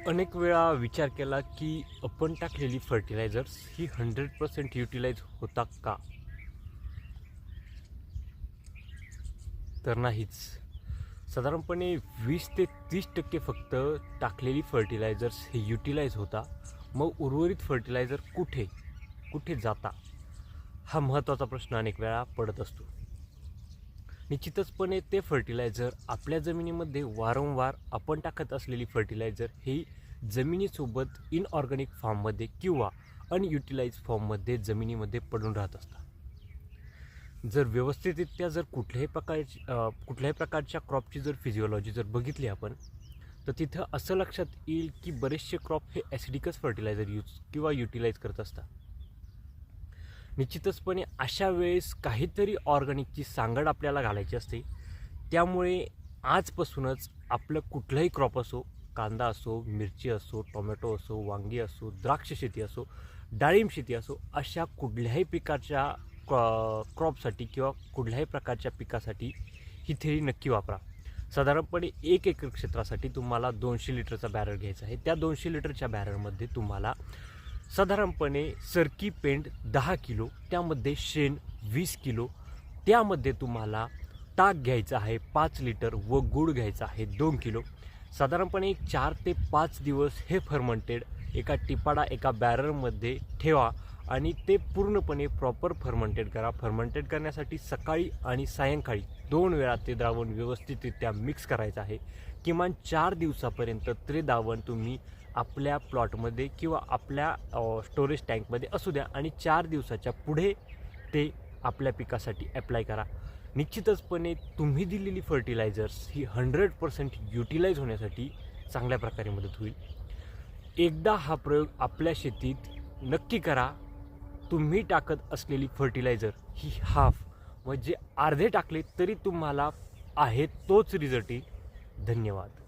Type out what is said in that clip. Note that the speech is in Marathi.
अनेक वेळा विचार केला की आपण टाकलेली फर्टिलायझर्स ही 100% युटिलाइज होतात का? तर नाहीच. साधारणपणे 20 ते 30% फक्त टाकलेली फर्टिलायझर्स हे युटिलाइज होता. मग उर्वरित फर्टिलायझर कुठे कुठे जाता, हा महत्त्वाचा प्रश्न अनेक वेळा पडत असतो. निश्चितचपणे ते फर्टिलायझर आपल्या जमिनीमध्ये वारंवार आपण टाकत असलेली फर्टिलायझर ही जमिनीसोबत इनऑर्गॅनिक फॉर्ममध्ये किंवा अनयुटिलाइज फॉर्ममध्ये जमिनीमध्ये पडून राहत असतात. जर व्यवस्थितरित्या जर कुठल्याही प्रकारच्या क्रॉपची जर फिजिओलॉजी जर बघितली आपण, तर तिथं असं लक्षात येईल की बरेचसे क्रॉप हे ॲसिडिकस फर्टिलायझर यूज किंवा युटिलाइज करत असतात. निश्चितचपणे अशा वेळेस काहीतरी ऑर्गॅनिकची सांगड आपल्याला घालायची असते. त्यामुळे आजपासूनच आपलं कुठलंही क्रॉप असो, कांदा असो, मिरची असो, टोमॅटो असो, वांगी असो, द्राक्ष शेती असो, डाळिंब शेती असो, अशा कुठल्याही पिकाच्या क्रॉपसाठी किंवा कुठल्याही प्रकारच्या पिकासाठी ही थेरी नक्की वापरा. साधारणपणे 1 एकर क्षेत्रासाठी तुम्हाला 200 लिटरचा बॅरल घ्यायचा आहे. त्या 200 लिटरच्या बॅरलमध्ये तुम्हाला साधारणपणे सरकी पेंट 10 किलो, त्यामध्ये शेण 20 किलो, त्यामध्ये तुम्हाला ताक घ्यायचं आहे 5 लिटर व गूळ घ्यायचा आहे 2 किलो. साधारणपणे 4 ते 5 दिवस हे फर्मंटेड एका बॅरलमध्ये ठेवा आणि ते पूर्णपणे प्रॉपर फर्मंटेड करा. फर्मंटेड करण्यासाठी सकाळी आणि सायंकाळी 2 वेळा ते द्रावण व्यवस्थितरित्या मिक्स करायचं आहे. किमान 4 दिवसापर्यंत ते द्रावण तुम्ही आपल्या प्लॉटमध्ये किंवा आपल्या स्टोरेज टँकमध्ये असू द्या आणि 4 दिवसाच्या पुढे ते आपल्या पिकासाठी ॲप्लाय करा. निश्चितचपणे तुम्ही दिलेली फर्टिलायझर्स ही 100% युटिलाइज होण्यासाठी चांगल्या प्रकारे मदत होईल. एकदा हा प्रयोग आपल्या शेतीत नक्की करा. तुम्ही टाकत असलेली फर्टिलायझर ही हाफ म्हणजे अर्धे टाकले तरी तुम्हाला आहे तोच रिझल्ट येईल. धन्यवाद.